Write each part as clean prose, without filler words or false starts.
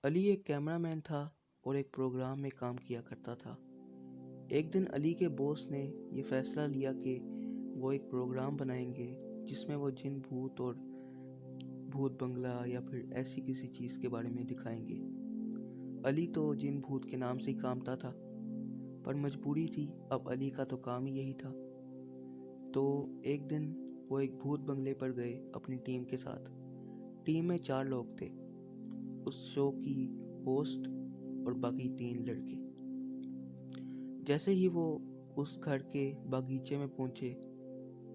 علی ایک کیمرہ مین تھا اور ایک پروگرام میں کام کیا کرتا تھا۔ ایک دن علی کے باس نے یہ فیصلہ لیا کہ وہ ایک پروگرام بنائیں گے جس میں وہ جن بھوت اور بھوت بنگلہ یا پھر ایسی کسی چیز کے بارے میں دکھائیں گے۔ علی تو جن بھوت کے نام سے ہی کامتا تھا، پر مجبوری تھی، اب علی کا تو کام ہی یہی تھا۔ تو ایک دن وہ ایک بھوت بنگلے پر گئے اپنی ٹیم کے ساتھ۔ ٹیم میں 4 لوگ تھے، اس شو کی ہوسٹ اور باقی 3 لڑکے۔ جیسے ہی وہ اس گھر کے باغیچے میں پہنچے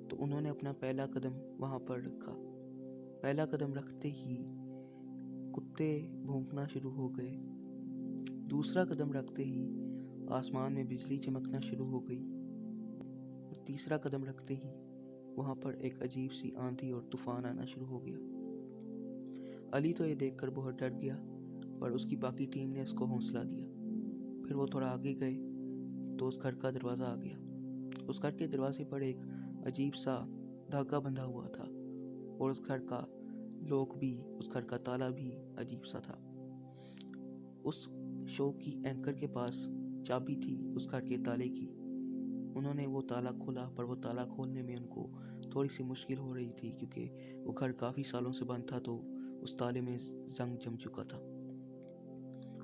تو انہوں نے اپنا پہلا قدم وہاں پر رکھا۔ پہلا قدم رکھتے ہی کتے بھونکنا شروع ہو گئے، دوسرا قدم رکھتے ہی آسمان میں بجلی چمکنا شروع ہو گئی، اور تیسرا قدم رکھتے ہی وہاں پر ایک عجیب سی آندھی اور طوفان آنا شروع ہو گیا۔ علی تو یہ دیکھ کر بہت ڈر گیا، پر اس کی باقی ٹیم نے اس کو حوصلہ دیا۔ پھر وہ تھوڑا آگے گئے تو اس گھر کا دروازہ آ گیا۔ اس گھر کے دروازے پر ایک عجیب سا دھاگا بندھا ہوا تھا، اور اس گھر کا لوک بھی، اس گھر کا تالا بھی عجیب سا تھا۔ اس شو کی اینکر کے پاس چابی تھی اس گھر کے تالے کی۔ انہوں نے وہ تالا کھولا، پر وہ تالا کھولنے میں ان کو تھوڑی سی مشکل ہو رہی تھی، کیونکہ وہ گھر کافی سالوں سے بند تھا تو اس تالے میں زنگ جم چکا تھا۔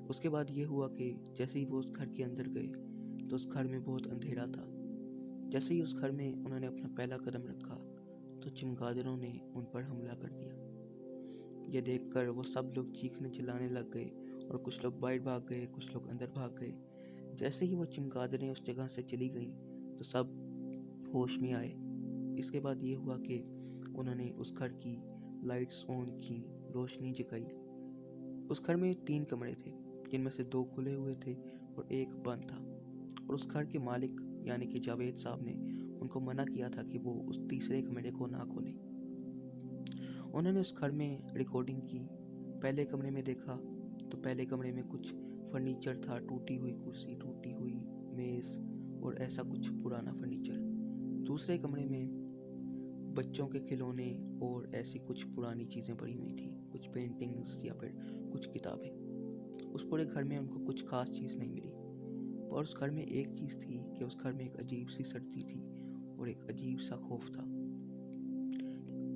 اس کے بعد یہ ہوا کہ جیسے ہی وہ اس گھر کے اندر گئے تو اس گھر میں بہت اندھیرا تھا۔ جیسے ہی اس گھر میں انہوں نے اپنا پہلا قدم رکھا تو چمگادڑوں نے ان پر حملہ کر دیا۔ یہ دیکھ کر وہ سب لوگ چیخنے چلانے لگ گئے، اور کچھ لوگ باہر بھاگ گئے، کچھ لوگ اندر بھاگ گئے۔ جیسے ہی وہ چمگادڑیں اس جگہ سے چلی گئیں تو سب ہوش میں آئے۔ اس کے بعد یہ ہوا کہ انہوں نے اس گھر کی لائٹس آن کی، روشنی جگائی۔ اس گھر میں 3 کمرے تھے، جن میں سے 2 کھلے ہوئے تھے اور ایک بند تھا، اور اس گھر کے مالک یعنی کہ جاوید صاحب نے ان کو منع کیا تھا کہ وہ اس تیسرے کمرے کو نہ کھولیں۔ انہوں نے اس گھر میں ریکارڈنگ کی۔ پہلے کمرے میں دیکھا تو پہلے کمرے میں کچھ فرنیچر تھا، ٹوٹی ہوئی کرسی، ٹوٹی ہوئی میز اور ایسا کچھ پرانا فرنیچر۔ دوسرے کمرے میں بچوں کے کھلونے اور ایسی کچھ پرانی چیزیں پڑی ہوئی تھیں، کچھ پینٹنگز یا پھر کچھ کتابیں۔ اس پورے گھر میں ان کو کچھ خاص چیز نہیں ملی، اور اس گھر میں ایک چیز تھی کہ اس گھر میں ایک عجیب سی سردی تھی اور ایک عجیب سا خوف تھا۔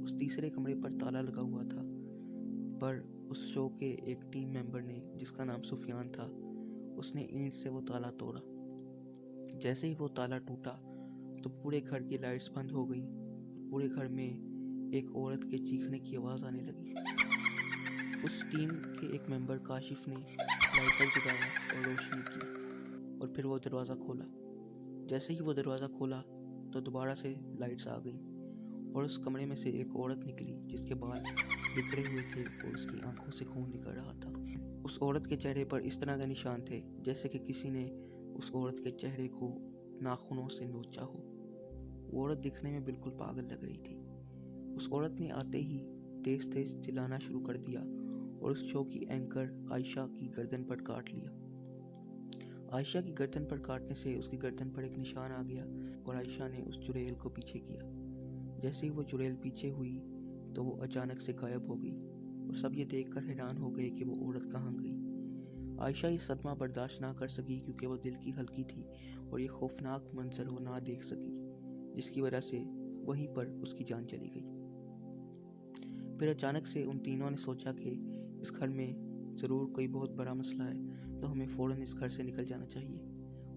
اس تیسرے کمرے پر تالا لگا ہوا تھا، پر اس شو کے ایک ٹیم ممبر نے، جس کا نام سفیان تھا، اس نے اینٹ سے وہ تالا توڑا۔ جیسے ہی وہ تالا ٹوٹا تو پورے گھر کی لائٹس بند ہو گئی، پورے گھر میں ایک عورت کے چیخنے کی آواز آنے لگی۔ اس ٹیم کے ایک ممبر کاشف نے لائٹر جگایا اور روشنی کی، اور پھر وہ دروازہ کھولا۔ جیسے ہی وہ دروازہ کھولا تو دوبارہ سے لائٹس آ گئیں، اور اس کمرے میں سے ایک عورت نکلی جس کے بال بکھرے ہوئے تھے اور اس کی آنکھوں سے خون نکل رہا تھا۔ اس عورت کے چہرے پر اس طرح کے نشان تھے جیسے کہ کسی نے اس عورت کے چہرے کو ناخنوں سے نوچا ہو۔ وہ عورت دکھنے میں بالکل پاگل لگ رہی تھی۔ اس عورت نے آتے ہی تیز تیز چلانا شروع کر دیا اور اس شو کی اینکر عائشہ کی گردن پر کاٹ لیا۔ عائشہ کی گردن پر کاٹنے سے اس کی گردن پر ایک نشان آ گیا، اور عائشہ نے اس چڑیل کو پیچھے کیا۔ جیسے ہی وہ چڑیل پیچھے ہوئی تو وہ اچانک سے غائب ہو گئی، اور سب یہ دیکھ کر حیران ہو گئے کہ وہ عورت کہاں گئی۔ عائشہ یہ صدمہ برداشت نہ کر سکی، کیونکہ وہ دل کی ہلکی تھی اور یہ خوفناک منظر وہ نہ دیکھ سکی، جس کی وجہ سے وہیں پر اس کی جان چلی گئی۔ پھر اچانک سے ان تینوں نے سوچا کہ اس گھر میں ضرور کوئی بہت بڑا مسئلہ ہے، تو ہمیں فوراً اس گھر سے نکل جانا چاہیے۔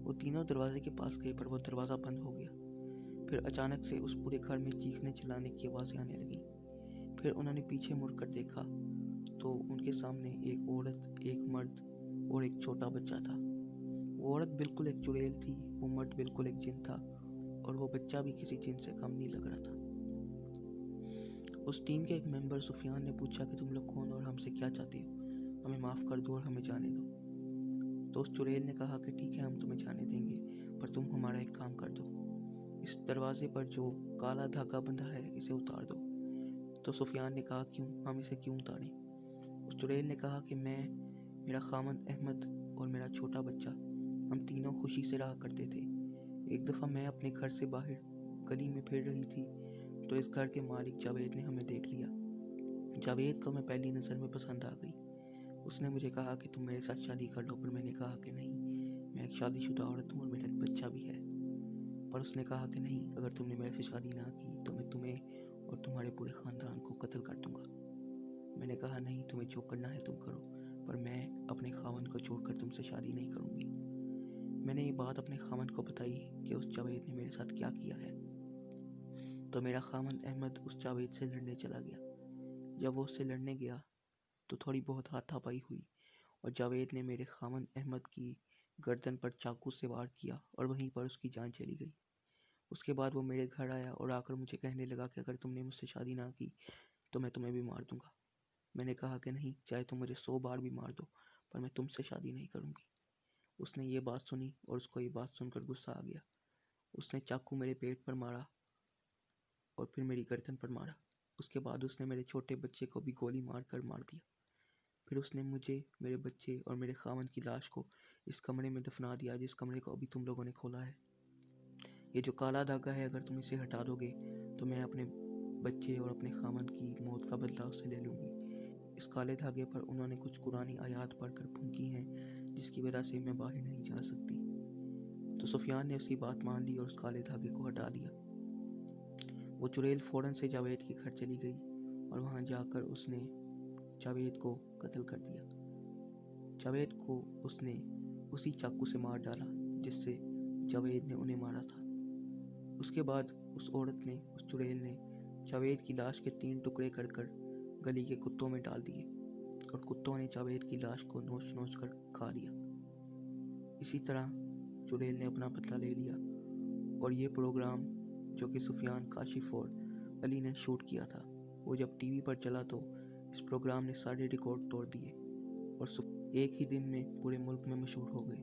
وہ تینوں دروازے کے پاس گئے، پر وہ دروازہ بند ہو گیا۔ پھر اچانک سے اس پورے گھر میں چیخنے چلانے کی آوازیں آنے لگیں۔ پھر انہوں نے پیچھے مڑ کر دیکھا تو ان کے سامنے ایک عورت، ایک مرد اور ایک چھوٹا بچہ تھا۔ وہ عورت بالکل ایک چڑیل تھی، وہ مرد بالکل ایک جن تھا، اور وہ بچہ بھی کسی جن سے کم نہیں لگ رہا تھا۔ اس ٹیم کے ایک ممبر سفیان نے پوچھا کہ تم لوگ کون اور ہم سے کیا چاہتے ہو؟ ہمیں معاف کر دو اور ہمیں جانے دو۔ تو اس چڑیل نے کہا کہ ٹھیک ہے، ہم تمہیں جانے دیں گے، پر تم ہمارا ایک کام کر دو، اس دروازے پر جو کالا دھاگا بندھا ہے اسے اتار دو۔ تو سفیان نے کہا کیوں، ہم اسے کیوں اتاریں؟ اس چڑیل نے کہا کہ میں، میرا خامند احمد اور میرا چھوٹا بچہ، ہم تینوں خوشی سے رہا کرتے تھے۔ ایک دفعہ میں اپنے گھر سے باہر گلی میں پھر رہی تھی تو اس گھر کے مالک جاوید نے ہمیں دیکھ لیا۔ جاوید کو میں پہلی نظر میں پسند آ گئی۔ اس نے مجھے کہا کہ تم میرے ساتھ شادی کر لو، پر میں نے کہا کہ نہیں، میں ایک شادی شدہ عورت ہوں اور میرا ایک بچہ بھی ہے۔ پر اس نے کہا کہ نہیں، اگر تم نے میرے سے شادی نہ کی تو میں تمہیں اور تمہارے پورے خاندان کو قتل کر دوں گا۔ میں نے کہا نہیں، تمہیں جو کرنا ہے تم کرو، پر میں اپنے خاوند کو چھوڑ کر تم سے شادی نہیں کروں گی۔ میں نے یہ بات اپنے خاوند کو بتائی کہ اس جاوید نے میرے ساتھ کیا کیا ہے، تو میرا خاوند احمد اس جاوید سے لڑنے چلا گیا۔ جب وہ اس سے لڑنے گیا تو تھوڑی بہت ہاتھا پائی ہوئی اور جاوید نے میرے خاوند احمد کی گردن پر چاقو سے وار کیا اور وہیں پر اس کی جان چلی گئی۔ اس کے بعد وہ میرے گھر آیا اور آ کر مجھے کہنے لگا کہ اگر تم نے مجھ سے شادی نہ کی تو میں تمہیں بھی مار دوں گا۔ میں نے کہا کہ نہیں، چاہے تم مجھے 100 بار بھی مار دو، پر میں تم سے شادی نہیں کروں گی۔ اس نے یہ بات سنی اور اس کو یہ بات سن کر غصہ آ گیا۔ اس نے چاقو میرے پیٹ پر مارا اور پھر میری گردن پر مارا۔ اس کے بعد اس نے میرے چھوٹے بچے کو بھی گولی مار کر مار دیا۔ پھر اس نے مجھے، میرے بچے اور میرے خاوند کی لاش کو اس کمرے میں دفنا دیا جس کمرے کو ابھی تم لوگوں نے کھولا ہے۔ یہ جو کالا دھاگا ہے، اگر تم اسے ہٹا دو گے تو میں اپنے بچے اور اپنے خاوند کی موت کا بدلہ اس سے لے لوں گی۔ اس کالے دھاگے پر انہوں نے کچھ قرآنی آیات پڑھ کر پھونکی ہیں جس کی وجہ سے میں باہر نہیں جا سکتی۔ تو سفیان نے اس کی بات مان لی اور اس کالے دھاگے کو ہٹا دیا۔ وہ چڑیل فوراً سے جاوید کے گھر چلی گئی اور وہاں جا کر اس نے جاوید کو قتل کر دیا۔ جاوید کو اس نے اسی چاقو سے مار ڈالا جس سے جاوید نے انہیں مارا تھا۔ اس کے بعد اس عورت نے، اس چڑیل نے جاوید کی لاش کے 3 ٹکڑے کر کر گلی کے کتوں میں ڈال دیے اور کتوں نے جاوید کی لاش کو نوچ نوچ کر کھا لیا۔ اسی طرح چڑیل نے اپنا بدلہ لے لیا اور یہ پروگرام جو کہ سفیان، کاشف اور علی نے شوٹ کیا تھا، وہ جب ٹی وی پر چلا تو اس پروگرام نے سارے ریکارڈ توڑ دیے اور ایک ہی دن میں پورے ملک میں مشہور ہو گئے۔